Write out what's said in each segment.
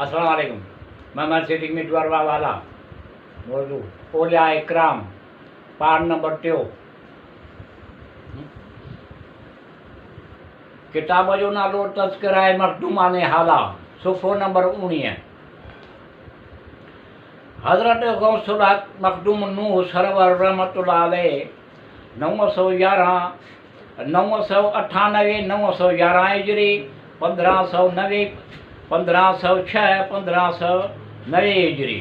अस्सलाम वालेकुम। मैं मर्सिडीज में द्वारवा वाला मौजू ओलिया इकराम पार नंबर 2 किताब जो नालो तस्करा मखदूमाने हाला सुफ़ो नंबर 19। हज़रत गौसुल हक़ मखदूम नूह सरवर रहमतुल्लाह अलैह 911 998 911 हिजरी 1590 1506 1590 हिजरी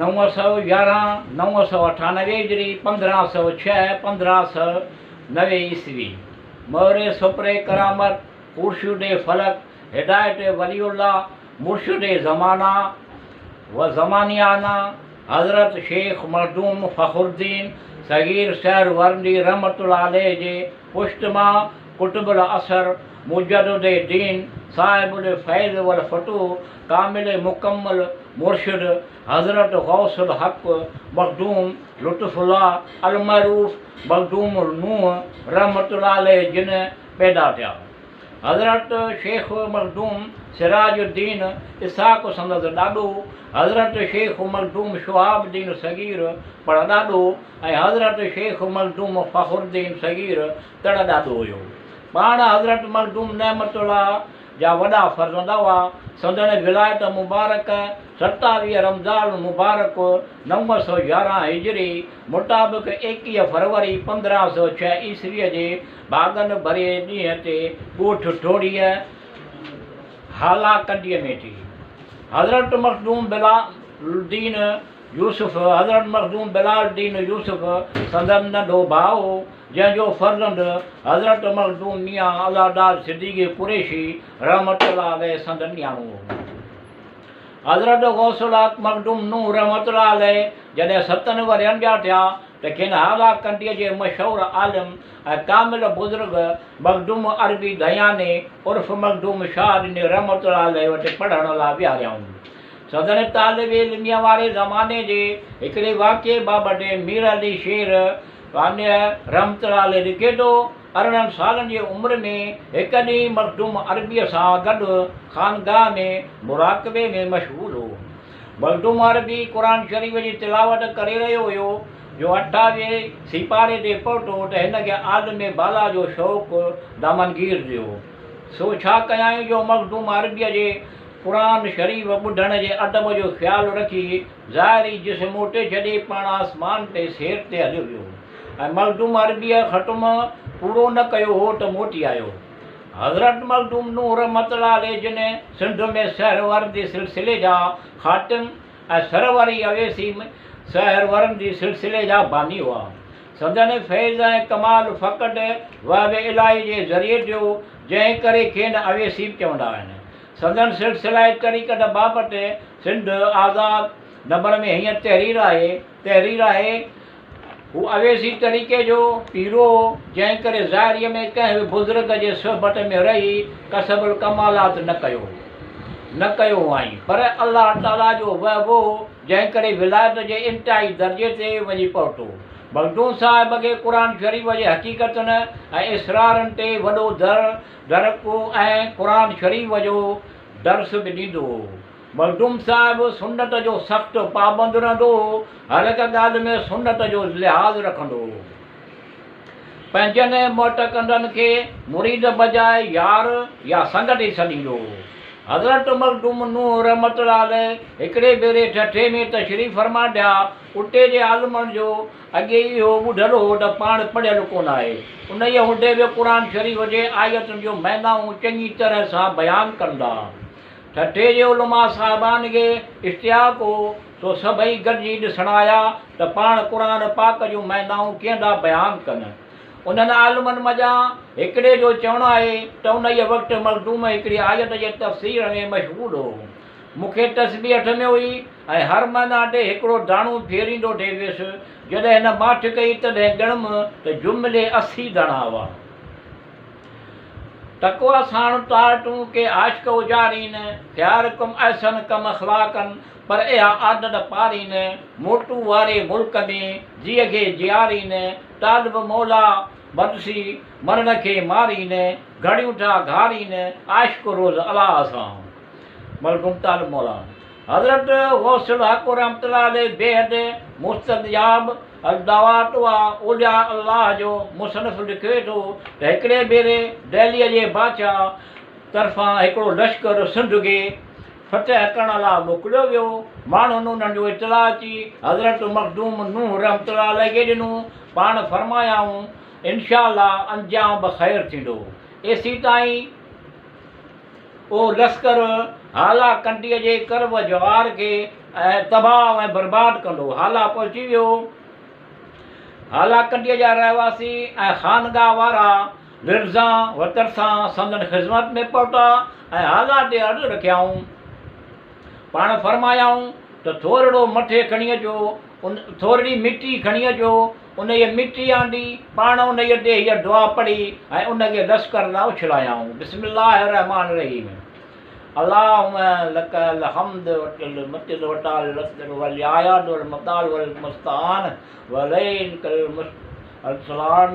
911 998 हिजरी 1506 1590 ईस्वी। मोहरे सुपरे करामत मुर्शिद फलक हिदायत वलीउल्लाह मुर्शिद ज़माना व ज़मानियाना हज़रत शेख मखदूम फ़खरुद्दीन सगीर सहरवर्दी रहमतुल्लाह अलैह जे पुश्तमा कुतुबुल असर मुजद्दिद दीन साहिबुल फैज़ वल फतूह कामिल मुकम्मल मुर्शिद हज़रत गौसुल हक़ मखदूम लुत्फ़ुल्लाह अल मरूफ़ मखदूम नूह रहमतुल्लाह अलैह जिन पैदा थिया। हज़रत शेख मखदूम सिराजुद्दीन इसाक़ संदस ॾाॾो, हज़रत शेख मखदूम शुहाबुद्दीन सगीर पर ॾाॾो ऐं हज़रत शेख मखदूम फ़खरुद्दीन सगीर तड़ ॾाॾो हुयो। पाण हज़रत मखदूम नेमतुल्लाह जा वॾा फ़र्ज़ंद हुआ। संदन विलायत मुबारक 27 रमज़ान मुबारक 911 हिजरी मुताबिक़ 21 फरवरी 1506 ईस्वीअ जे भाॻनि भरे ॾींहं ते ॻोठ टोड़ीअ हाला कंडीअ में थी। हज़रत मखदूम बिलालुद्दीन यूसुफ़ हज़रत मखदूम बिलालुद्दीन यूसुफ़ संदन नंढो भाउ जंहिंजो फ़र्ज़ंद हज़रत मखदूम मियां अलादाद सिद्दीक़ी कुरैशी रहमतुल्लाह अलैह संदन न्याणो हो। हज़रत गौसुल हक़ मखदूम नूह रहमतुल्लाह अलैह जॾहिं 7 वरियनि जा थिया त खेनि हाला कंडीअ जे मशहूरु आलिम ऐं कामिल बुज़ुर्ग मखदूम अरबी दयाने उर्फ़ मखदूम शाह रहमतुल्लाह अलैह वटि पढ़ण लाइ विहारियाऊं। सदन तालिब इल्मीअ वारे ज़माने जे हिकिड़े वाक़िए बाबति मीर अली शेर वानिय रहमतुल्लाह अलैह लिखे थो। 18 सालनि जी उमिरि में हिकु ॾींहुं मखदूम अरबीअ सां गॾु ख़ानगाह में मुराक़बे में मशग़ूल हो। मखदूम अरबी क़ुरान शरीफ़ जी तिलावत करे रहियो हुयो जो 28 सिपारे ते पहुतो त हिनखे आलिम बाला जो शौक़ु दामनगीर थियो। सो छा कयाईं जो मखदूम अरबीअ जे क़ुरान शरीफ़ ॿुधण जे अदब जो ख़्यालु रखी ज़ाहिरी जिस्म मोटे छॾे पाण आसमान ते सेर ते हलियो वियो ऐं मखदूम अरबीअ ख़तम पूरो न कयो हो त मोटी आयो। हज़रत मखदूम नूह रहमतुल्लाह अलैह जिन सिंध में सहरवर्दी सिलसिले जा ख़ातिम ऐं सरवरी अवेसी सहरवर्दी सिलसिले जा बानी हुआ। संदन फैज़ ऐं कमाल फ़क़त वहब इलाही जे ज़रिए थियो जंहिं करे खेनि अवेसी चवंदा आहिनि। संदन सिलसिला तरीक़त बाबति सिंध आज़ाद नंबर में हीअं तहरीर आहे हू अवेसी तरीक़े जो पीरो जंहिं करे ज़ाहिरीअ में कंहिं बुज़ुर्ग जे सोहबत में रही कसबुल कमालात न कयो आई, पर अल्लाह ताला जो वहबो जंहिं करे विलायत जे इंतिहाई दर्जे ते वञी पहुतो। मखदूम साहिब खे क़ुरान शरीफ़ जे हक़ीक़तनि ऐं इसरारनि ते वॾो दरको ऐं क़ुरान शरीफ़ जो दर्स बि ॾींदो हो। मखदूम साहिब सुन्नत जो सख़्तु पाबंद रहंदो हो, हर हिकु ॻाल्हि में सुन्नत जो लिहाज़ रखंदो हो। पंहिंजनि मोटकंदनि खे मुरीद बजाए यार या संगत ई सॾींदो हो। हज़रत मखदूम नूह रहमतुल्लाह अलैह हिकिड़े भेरे ठठे में तशरीफ़ फरमा ॾिया। उते जे आलिमनि जो अॻे इहो ॿुधल हो त पाण पढ़ियल कोन आहे। उन ई हूंदे बि क़ुरान शरीफ़ जे आयतुनि जो मैनाऊं चङी तरह सां बयानु कंदा। ठठे जे उलमा साहिबान खे इश्तियाक हो सो सभई गॾिजी ॾिसण आया त पाण क़ुरान पाक जूं मैनाऊं कीअं था बयानु कनि। उन्हनि आलिमनि मज़ा हिकिड़े जो चवणु आहे त उन ई वक़्तु मखदूम हिकिड़ी आयत जे तफ़सीर में मशग़ूल हो। मूंखे तस्बीह 8 में हुई ऐं हर महीना ॾे हिकिड़ो दाणो फेरींदो ॾे वियुसि। जॾहिं हिन माठ कई तॾहिं ॻणमि त जुमिले 80 दाणा हुआ। तक़वा साण ताटूं के आशिक उजारीन ख़्यारकुम ऐसन कम अख़लाक़न पर इहा आदत पारीन मोटू वारे मुल्क में जीअ खे जियारीन तालिब मौला बदसी मरण खे मारीने घड़ियूं था घारीने आशिक रोज़ अलाह सां मलकुम ताल मौला हज़रत गौसुल हक़ रहमतुल्लाह अलैह बेहद मुस्तजाब अलदावात वा उलिया अल्लाह जो मुसनफ़ लिखे थो त हिकिड़े भेरे दिल्लीअ जे बादशाह तरफ़ां हिकिड़ो लश्कर सिंध खे फतह करण लाइ मोकिलियो वियो। माण्हुनि उन्हनि जो इतला अची हज़रत मखदूम नूह रहमतुल्लाह अलैह खे ॾिनो। पाण फरमायाऊं इंशा अल्लाह अंजाम बि ख़ैरु थींदो। एसी ताईं उहो लश्कर हाला कंडीअ जे करब जवार खे तबाह ऐं बर्बादु कंदो। हाला पहुची वियो। हाला कंडीअ जा रहवासी ऐं ख़ानगाह वारा लिर्ज़ा वतर सां संदन ख़िज़मत में पहुता ऐं हाला ते अर्ज़ु रखियाऊं। पाण फरमायाऊं त थोरो मथे खणी अचो, थोरी मिटी खणी अचो। उन जी मिटी आंदी पाण उन ते हीअ दुआ पढ़ी ऐं उनखे लश्कर लाइ उछलायाऊं। बिस्मिल्लाह रहमान रहीम अल्लाहुम्मा लकल हम्द वल मतिद वटाल लस्तर वल आयाद वल मताल वल मुस्तान वलैन कल अलसलान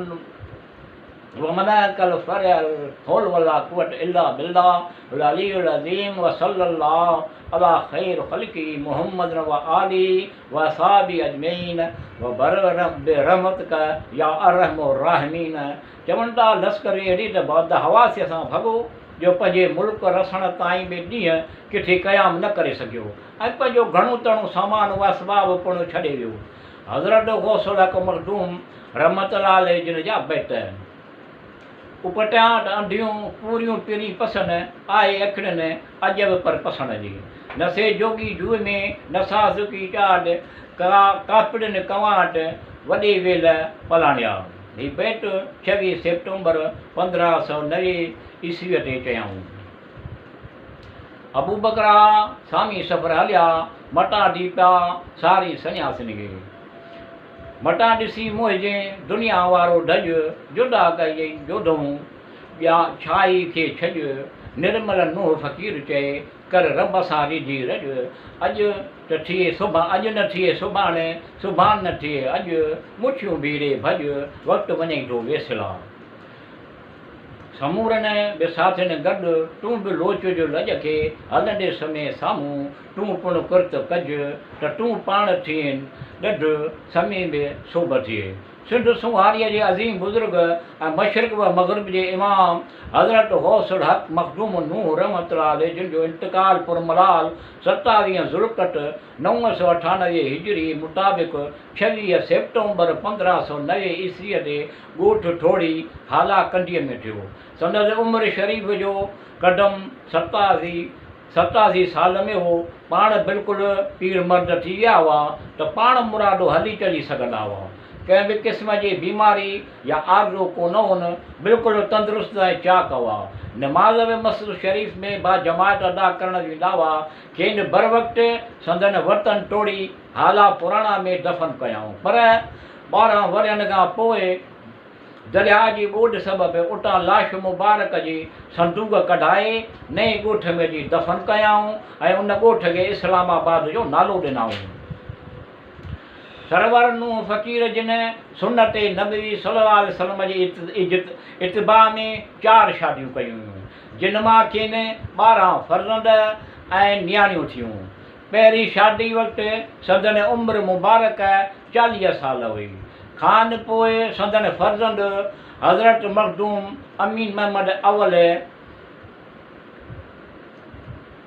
वमना कल फरल होल वला कुवत इल्ला बिल्लाह वल अलीउल अज़ीम व सल्लल्लाहु अला खैर खल्क़ी मुहम्मद व आली व असहाबी अजमईन व बररब रहमतक या अरहमुर राहिमीन। चवनि था लश्कर अहिड़ी त बाद हवासीअ सां भॻो जो पंहिंजे मुल्क रसण ताईं बि ॾींहं किथे क़याम न करे सघियो ऐं पंहिंजो घणो तणो सामान व असबाब पिणु छॾे वियो। हज़रत गौसुल हक़ मखदूम रहमतुल्लाह अलैह जिन जा बैत उपटियां अंधियूं पूरियूं पिरी पसंदि आहे अखिड़ियुनि अॼु बि पर पसंदि जी न से जोगी जूअ में न साज़ुकी चाड कापिड़ियुनि कवाट वॾे वेल पलाणिया। हीउ बैत 26 सेप्टेम्बर 1590 ईस्वीअ ते चयाऊं। अबू बकरा सामी सफ़र हलिया मटा ॾीपिया सारी सन्यासिन खे। मटा ॾिसी मोहिजे दुनिया वारो ढज जुदा कई जोधूं ॿिया छाई खे छॾ निर्मल नूह फ़क़ीर चए कर रब सां रिझी रज। अॼु त थिए अॼु न थिए सुभाणे सुभाणे न थिए अॼु मुठियूं भीड़े भॼ वक़्तु वञे थो वेसला। समूरनि बिसाथियुनि गॾु तूं बि लोच जो लॼ खे हलंदे समय साम्हूं तूं पिणु कुर्त कज त तूं पाण थिए ॾढ समय में सोभ थिए। सिंध सुहारीअ जे अज़ीम बुज़ुर्ग ऐं मशरिक़ व मग़रिब जे इमाम हज़रत गौसुल हक़ मखदूम नूह रहमतुल्लाह अलैह जिन जो इंतकाल पुरमलाल 27 ज़ुल्क़त 998 हिजरी मुताबिक़ 26 सेप्टेम्बर 1590 ईस्वीअ ते ॻोठ ठोड़ी हाला कंडीअ में थियो। संदसि उमिरि शरीफ़ जो क़दम 87 साल में हो। पाण बिल्कुलु पीर मर्द थी विया हुआ त पाण मुरादो हली चली सघंदा हुआ। कंहिं बि क़िस्म जी बीमारी या आरज़ू कोन हुन, बिल्कुलु तंदुरुस्त ऐं चाक हुआ। नमाज़ में मस्जिद शरीफ़ में बा जमात अदा करण वेंदा हुआ। खेनि बर वक़्तु संदन वतन टोड़ी हाला पुराणा में दफ़न कयाऊं। पर 12 वरनि खां पोइ दरिया जी ॿोॾ सबबि उतां लाश मुबारक जी संदूक कढाए नए ॻोठ में जी दफ़न कयाऊं ऐं उन ॻोठ खे इस्लामाबाद जो नालो ॾिनाऊं। सरवर नूह फ़क़ीर जिन सुन्नत नबवी सल्लल्लाहु अलैहि वसल्लम जी इत्तिबा में 4 शादियूं कयूं जिन मां खेनि 12 फर्ज़ंद ऐं नियाणियूं थियूं। पहिरीं शादी वक़्तु संदन उमिरि मुबारक 40 साल हुई। ख़ान पोइ संदन फर्ज़ंद हज़रत मखदूम अमीन महमद अव्वल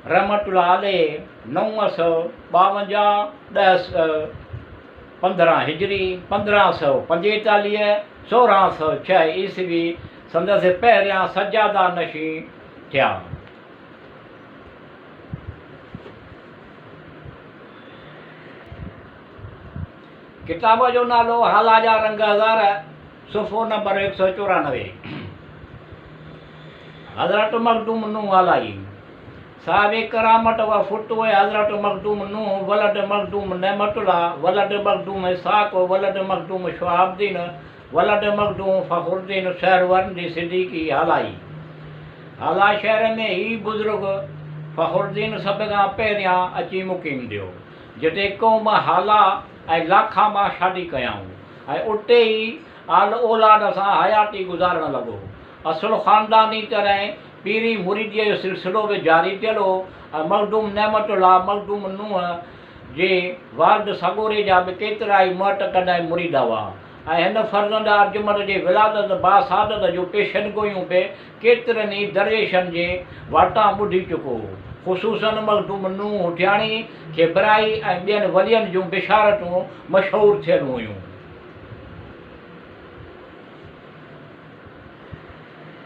रहमतुल्लाह अलैह 952 15 हिजरी 1545 1606 ईस्वी संदसि पहिरियां सजादा नशी थिया। किताब जो नालो हाला जा रंग हज़ार सुफ़ो नंबर 194। हज़रत मखदूम नूह अलाई साहिब करामत व फुतुह हज़रत मखदूम नूह वलद मखदूम नेमतुल्लाह वलद मखदूम इसाक वलद मखदूम शुहाबुद्दीन वलद मखदूम फ़खरुद्दीन सहरवर्दी सिद्दीकी हलाई। हाला शहर में ही बुज़ुर्ग फ़खरुद्दीन सभ खां पहिरियां अची मुक़ीम थियो जिते क़ौम हाला ऐं लाखा मां शादी कयाऊं ऐं उते ई आल औलाद सां हयाती गुज़ारण लॻो। असुल ख़ानदानी तरह पीरी मुरीदीअ जो सिलसिलो बि जारी थियल हो ऐं मखदूम नेमतुल्लाह मखदूम नूह जे वालिद सॻोरे जा बि केतिरा ई मुअतक़द ऐं मुरीद हुआ ऐं हिन फ़र्ज़ंद अर्जुमंद जे विलादत बासादत जो पेशन गोयूं बि केतिरनि ई दरवेशनि जे वाटां ॿुधी चुको हो। ख़ुसूसन मखदूम नूह हुठियाणी खे बराई ऐं ॿियनि वलियनि जूं बिशारतूं मशहूरु थियल हुयूं।